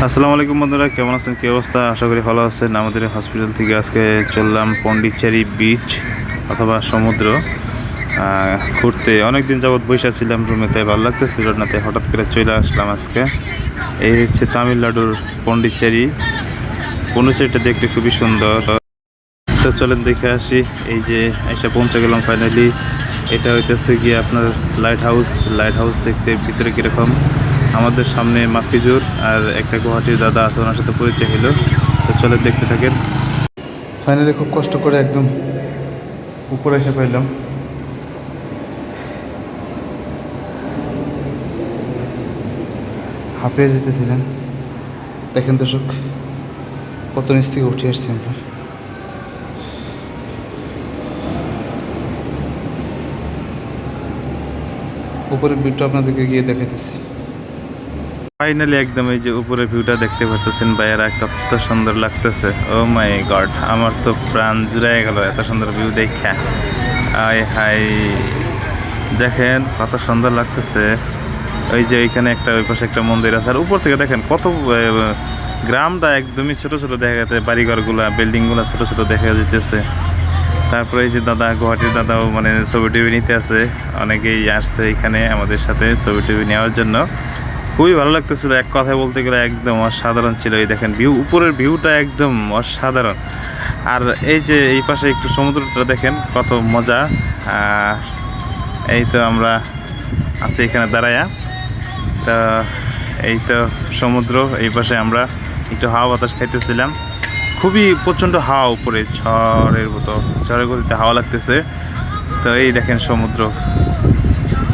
আসসালামু আলাইকুম বন্ধুরা, কেমন আছেন? কি অবস্থা? আশা করি ভালো আছেন। আমাদের হসপিটাল থেকে আজকে চললাম পন্ডিচেরি বিচ অথবা সমুদ্র ঘুরতে। অনেক দিন যাবৎ বসে ছিলাম রুমে, তাই ভালো লাগতেছিল না, তাই হঠাৎ করে চলে আসলাম আজকে। এই হচ্ছে তামিলনাড়ুর পন্ডিচেরি। পন্ডিচেরিটা দেখতে খুবই সুন্দর। তো চলেন দেখে আসি। এই যে এসে পৌঁছে গেলাম ফাইনালি। এটা হইতেছে গিয়ে আপনার লাইট হাউস দেখতে ভিতরে কীরকম। আমাদের সামনে মাফিজুর আর একটা গুয়াহাটির দাদা আছে, ওনার সাথে পরিচয় হলো। তো চলে দেখতে থাকেন। ফাইনালি খুব কষ্ট করে একদম উপরে এসে পাইলাম। হাঁপিয়ে যেতেছিলেন। দেখেন দর্শক, কত নিচ থেকে উঠে আসছি আমরা। উপরের ভিউটা আপনাদেরকে গিয়ে দেখাইতেছি। ফাইনালি একদম এই যে উপরে ভিউটা দেখতে পারতেছেন ভাইয়ারা, কত সুন্দর লাগতেছে। ও মাই গড, আমার তো প্রাণ জুড়ে গেল এত সুন্দর ভিউ দেখা। আয় হাই, দেখেন কত সুন্দর লাগতেছে। ওই যে ওইখানে একটা, ওই পাশে একটা মন্দির আছে, আর উপর থেকে দেখেন কত গ্রামটা একদমই ছোট ছোট দেখা যাচ্ছে, বাড়িঘরগুলা বিল্ডিংগুলো ছোট ছোট দেখা যেতেছে। তারপরে এই যে দাদা, গুয়াহাটির দাদাও মানে ছবি টবি নিতে আছে। অনেকেই আসছে এখানে আমাদের সাথে ছবি টবি নেওয়ার জন্য। খুবই ভালো লাগতেছিল, এক কথায় বলতে গেলে একদম অসাধারণ ছিল। এই দেখেন ভিউ, উপরের ভিউটা একদম অসাধারণ। আর এই যে এই পাশে একটু সমুদ্রটা দেখেন কত মজা। এই তো আমরা আছি এখানে দাঁড়ায়া। তা এই তো সমুদ্র, এই পাশে আমরা একটু হাওয়া বাতাস খাইতেছিলাম। খুবই প্রচণ্ড হাওয়া, উপরে ঝড়ের গতিতে হাওয়া লাগতেছে। তো এই দেখেন সমুদ্র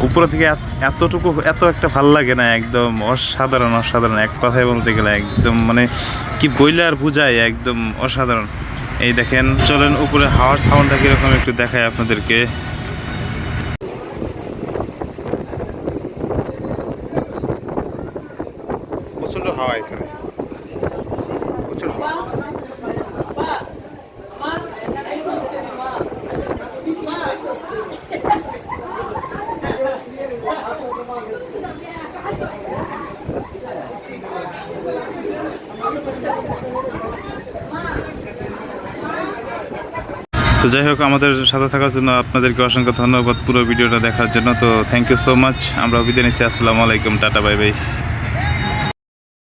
উপরে থেকে এতটুকু এত একটা ভাল লাগে না, একদম অসাধারণ অসাধারণ। এক কথায় বলতে গেলে একদম মানে কি বইলে আর বুঝায়, একদম অসাধারণ। এই দেখেন, চলেন উপরে হাওয়ার সাউন্ডটা কীরকম একটু দেখায় আপনাদেরকে। প্রচণ্ড হাওয়া এখানে, প্রচুর হাওয়া। তো যাই হোক, আমাদের সাথে থাকার জন্য আপনাদেরকে অসংখ্য ধন্যবাদ পুরো ভিডিওটা দেখার জন্য। তো থ্যাংক ইউ সো মাচ। আমরা বিদায় নিচ্ছি। আসসালামু আলাইকুম, টাটা, বাই বাই।